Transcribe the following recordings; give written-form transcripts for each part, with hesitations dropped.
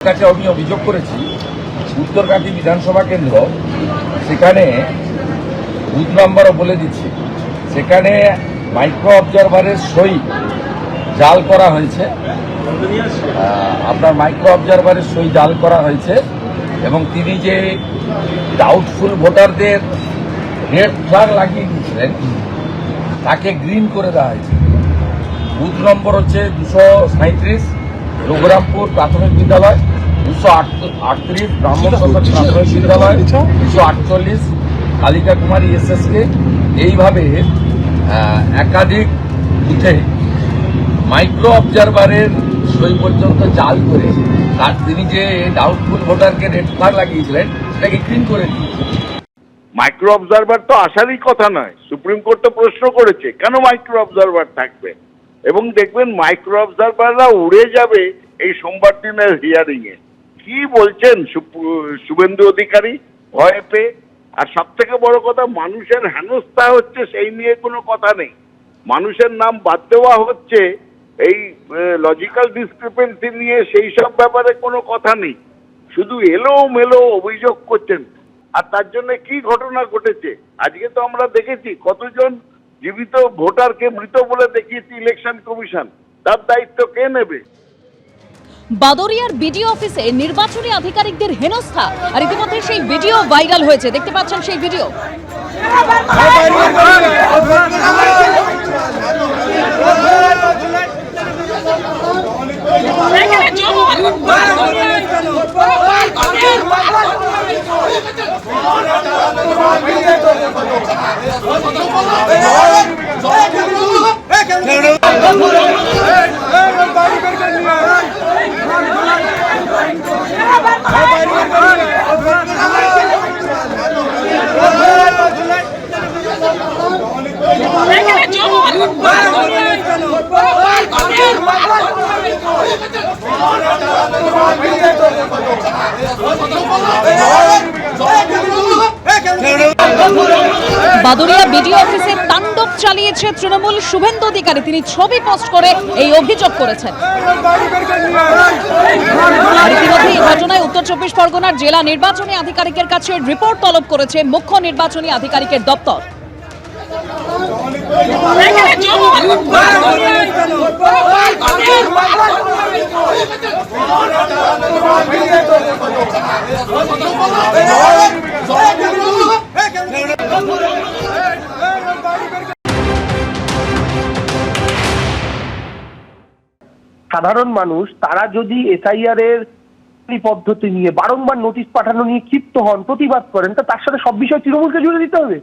কাছে আমি অভিযোগ করেছি উত্তরকাটি বিধানসভা কেন্দ্র সেখানে বুথ নাম্বারও বলে দিচ্ছি, সেখানে মাইক্রো অবজারভারের সই জাল করা হয়েছে। আপনার মাইক্রো অবজারভারের সই জাল করা হয়েছে এবং তিনি যে ডাউটফুল ভোটারদের রেড ফ্ল্যাগ লাগিয়ে দিয়েছিলেন তাকে গ্রিন করে দেওয়া হয়েছে। বুথ নম্বর হচ্ছে 237 রঘুরামপুর প্রাথমিক বিদ্যালয়, 238 ব্রাহ্মণ সমাজ প্রাথমিক বিদ্যালয়, 248 কালিকা কুমারী এসএসকে। এইভাবে একাধিক বুথে মাইক্রো অবজারভারের সই পর্যন্ত জাল করে তার তিনি যে ডাউটফুল ভোটারকে রেড ফ্ল্যাগ লাগিয়েছিলেন সেটাকে গ্রিন করে দিয়েছে। মাইক্রো অবজারভার তো আসারই কথা নয়। সুপ্রিম কোর্ট তো প্রশ্ন করেছে কেন মাইক্রো অবজারভার থাকবে, এবং দেখবেন মাইক্রো অবজারভাররা উড়ে যাবে এই সোমবার দিনের হিয়ারিং এ। কি বলছেন শুভেন্দু অধিকারী ভয় পেয়ে? আর সব থেকে বড় কথা, মানুষের হেনস্থা হচ্ছে সেই নিয়ে কোনো কথা নেই। মানুষের নাম বাদ দেওয়া হচ্ছে এই লজিক্যাল ডিসক্রিপেন্সি নিয়ে, সেই সব ব্যাপারে কোনো কথা নেই। শুধু এলো মেলো অভিযোগ করছেন। আর তার জন্য কি ঘটনা ঘটেছে আজকে তো আমরা দেখেছি, কতজন জীবিত ভোটারকে মৃত বলে দেখিয়েছে ইলেকশন কমিশন। তার দায়িত্ব কে নেবে? বাদরিয়ার বিডিও অফিসে নির্বাচনী আধিকারিকদের হেনস্থা, আর ইতিমধ্যে সেই ভিডিও ভাইরাল হয়েছে, দেখতে পাচ্ছেন সেই ভিডিও। বাদরিয়া বিডিও অফিসে তাণ্ডব চালিয়েছে তৃণমূল শুভেন্দু অধিকারী। তিনি ছবি পোস্ট করে এই অভিযোগ করেছেন। আর ইতিমধ্যে এই ঘটনায় উত্তর 24 পরগনার জেলা নির্বাচনী আধিকারিকের কাছে রিপোর্ট তলব করেছে মুখ্য নির্বাচনী আধিকারিকের দপ্তর। সাধারণ মানুষ তারা যদি এসআইআর এর পদ্ধতি নিয়ে বারংবার নোটিশ পাঠানো নিয়ে ক্ষিপ্ত হন, প্রতিবাদ করেন, তো তার সাথে সব বিষয় তৃণমূলকে জুড়ে দিতে হবে।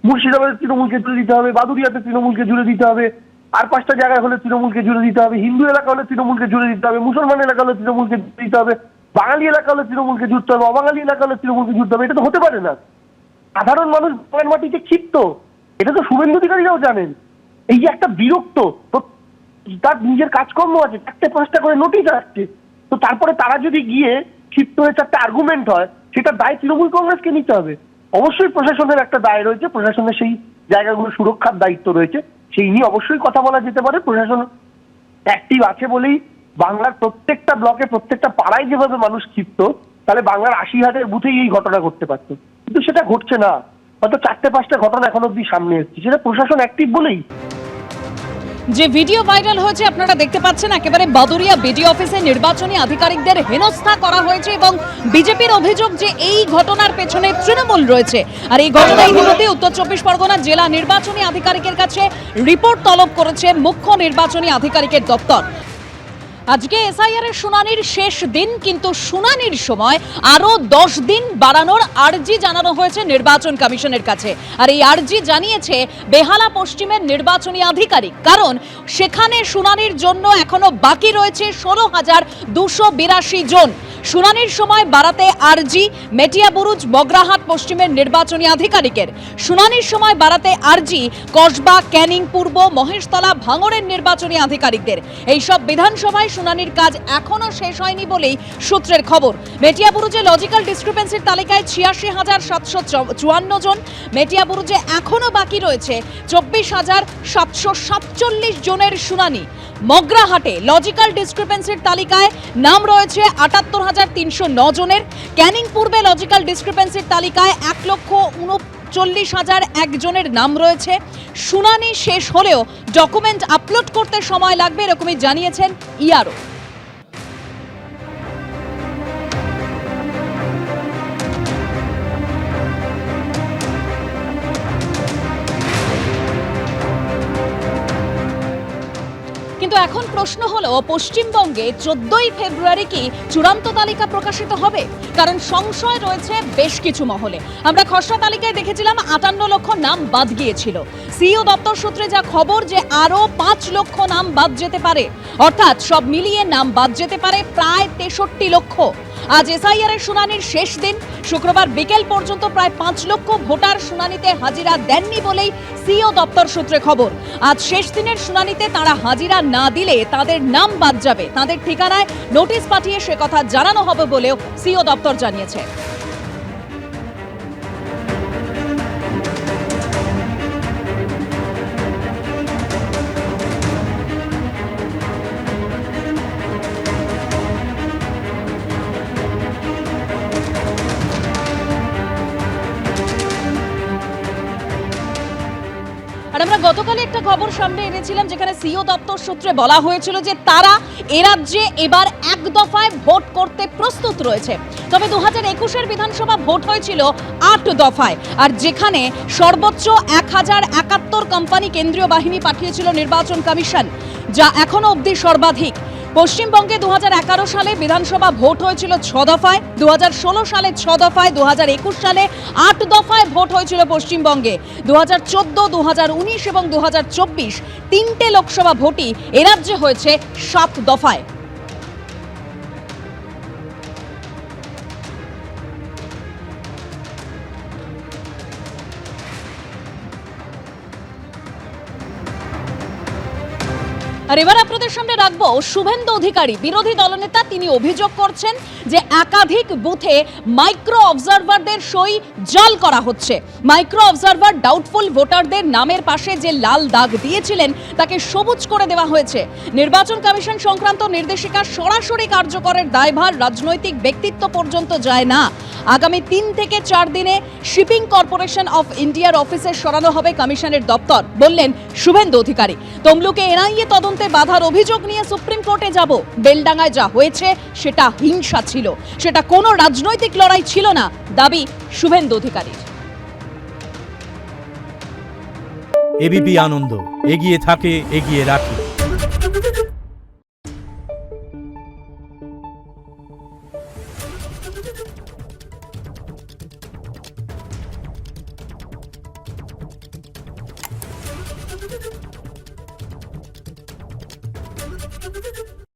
মুর্শিদাবাদে তৃণমূলকে জুড়ে দিতে হবে, বাদুরিয়াতে তৃণমূলকে জুড়ে দিতে হবে, আর 5টা জায়গায় হলে তৃণমূলকে জুড়ে দিতে হবে, হিন্দু এলাকা হলে তৃণমূলকে জুড়ে দিতে হবে, মুসলমান এলাকা হলে তৃণমূলকে জুড়ে দিতে হবে, বাঙালি এলাকা হলে তৃণমূলকে জুড়তে হবে, অবাঙালি এলাকা হলে তৃণমূলকে জুড়তে হবে। এটা তো হতে পারে না। সাধারণ মানুষ বাংলার মাটিতে ক্ষিপ্ত, এটা তো শুভেন্দু অধিকারীরাও জানেন। এই যে একটা বিরক্ত, তার নিজের কাজকর্ম আছে, 4-5টা করে নোটিশ আসছে, তো তারপরে তারা যদি গিয়ে ক্ষিপ্ত হয়ে 4টা আর্গুমেন্ট হয়, সেটা দায় তৃণমূল কংগ্রেসকে নিতে হবে। অবশ্যই প্রশাসনের একটা দায় রয়েছে, প্রশাসনের সেই জায়গাগুলো সুরক্ষার দায়িত্ব রয়েছে, সেই নিয়ে অবশ্যই কথা বলা যেতে পারে। প্রশাসন অ্যাক্টিভ আছে বলেই বাংলার প্রত্যেকটা ব্লকে, প্রত্যেকটা পাড়ায় যেভাবে মানুষ ক্ষিপ্ত, তাহলে বাংলার 80,000 বুথেই এই ঘটনা ঘটতে পারত, কিন্তু সেটা ঘটছে না। হয়তো 4-5টা ঘটনা এখন অব্দি সামনে এসেছে, সেটা প্রশাসন অ্যাক্টিভ বলেই। যে ভিডিও ভাইরাল হয়েছে আপনারা দেখতে পাচ্ছেন, একেবারে বাদুরিয়া বিডিও অফিসে নির্বাচনী আধিকারিকদের হেনস্থা করা হয়েছে এবং বিজেপির অভিযোগ যে এই ঘটনার পেছনে তৃণমূল রয়েছে। আর এই ঘটনায় ইতিমধ্যে উত্তর 24 পরগনা জেলা নির্বাচনী আধিকারিকের কাছে রিপোর্ট তলব করেছে মুখ্য নির্বাচনী আধিকারিকের দপ্তর। আজকে এসআইআর এর শুনানির শেষ দিন, কিন্তু শুনানির সময় আরো 10 দিন বাড়ানোর আর্জি জানানো হয়েছে নির্বাচন কমিশনের কাছে। আর এই আর্জি জানিয়েছে বেহালা পশ্চিমের নির্বাচনী আধিকারিক, কারণ সেখানে শুনানির জন্য এখনো বাকি রয়েছে 16,282 জন। শুনানির সময় বাড়াতে আরজি মেটিয়াবুরুজ মগরাহাট পশ্চিমের নির্বাচনী আধিকারিকের। শুনানির সময় বাড়াতে আরজি কসবা, ক্যানিং পূর্ব, মহেশতলা, ভাঙড়ের নির্বাচনী আধিকারিকদের। এইসব বিধানসভায় শুনানির কাজ এখনো শেষ হয়নি বলেই সূত্রের খবর। মেটিয়াবুরুজে লজিক্যাল ডিসক্রিপেন্সির তালিকায় 86,754 জন। মেটিয়াবুরুজে এখনো বাকি রয়েছে 24,747 জনের শুনানি। মগরাহাটে লজিক্যাল ডিসক্রিপেন্সির তালিকায় নাম রয়েছে 78,309 জনের। ক্যানিং পূর্বে লজিক্যাল ডিসক্রিপেন্সির তালিকায় 1,39,001 জনের নাম রয়েছে। শুনানি শেষ হলেও ডকুমেন্ট আপলোড করতে সময় লাগবে, এরকমই জানিয়েছেন ইআরও। কিন্তু এখন প্রশ্ন হলো, পশ্চিমবঙ্গে 14ই ফেব্রুয়ারি কি চূড়ান্ত তালিকা প্রকাশিত হবে? কারণ সংশয় রয়েছে বেশ কিছু মহলে। আমরা খসড়া তালিকায় দেখেছিলাম 58 লক্ষ নাম বাদ গিয়েছিল। সিইও দপ্তর সূত্রে যা খবর যে আরো 5 লক্ষ নাম বাদ যেতে পারে, অর্থাৎ সব মিলিয়ে নাম বাদ যেতে পারে প্রায় 63 লক্ষ। আজ এসআইআর এর শুনানির শেষ দিন। শুক্রবার বিকেল পর্যন্ত প্রায় 5 লক্ষ ভোটার শুনানিতে হাজিরা দেননি বলেই সিইও দপ্তর সূত্রে খবর। আজ শেষ দিনের শুনানিতে তারা হাজিরা না দিলে তাদের নাম বাদ যাবে। তাদের ঠিকানায় নোটিশ পাঠিয়ে সে কথা জানানো হবে বলেও সিইও দপ্তর জানিয়েছে। আর আমরা গতকাল একটা খবর সামনে এনেছিলাম, যেখানে সিইও দপ্তর সূত্রে বলা হয়েছিল যে তারা এ রাজ্যে এবার এক দফায় ভোট করতে প্রস্তুত রয়েছে। তবে 2021-এর বিধানসভা ভোট হয়েছিল 8 দফায়, আর যেখানে সর্বোচ্চ 1071 কোম্পানি কেন্দ্রীয় বাহিনী পাঠিয়েছিল নির্বাচন কমিশন, যা এখনো অবধি সর্বাধিক। পশ্চিমবঙ্গে 2011 সালে বিধানসভা ভোট হয়েছিল 6 দফায়, 2016 সালে 6 দফায়, 2021 সালে 8 দফায় ভোট হয়েছিল পশ্চিমবঙ্গে। 2014, 2019 এবং 2024 তিনটে লোকসভা ভোটই এ রাজ্যে হয়েছে 7 দফায়। আর এবার আপনাদের সামনে রাখবো শুভেন্দু অধিকারী, বিরোধী দলনেতা। তিনি অভিযোগ করছেন যে একাধিক বুথে মাইক্রো অবজারভারদের সই জাল করা হচ্ছে। মাইক্রো অবজারভার ডাউটফুল ভোটারদের নামের পাশে যে লাল দাগ দিয়েছিলেন তাকে সবুজ করে দেওয়া হয়েছে। নির্বাচন কমিশন সংক্রান্ত নির্দেশিকা সরাসরি কার্যকরের দায়ভার রাজনৈতিক ব্যক্তিত্ব পর্যন্ত যায় না। আগামী 3 থেকে 4 দিনে শিপিং কর্পোরেশন অফ ইন্ডিয়ার অফিসে সরানো হবে কমিশনের দপ্তর, বললেন শুভেন্দু অধিকারী। তমলুকে এনআইএ তদন্তে বাধার অভিযোগ নিয়ে সুপ্রিম কোর্টে যাব। বেলডাঙ্গায় যা হয়েছে সেটা হিংসা ছিল, সেটা কোনো রাজনৈতিক লড়াই ছিল না, দাবি শুভেন্দু অধিকারীর। এবিপি আনন্দ, এগিয়ে থাকে, এগিয়ে রাখে।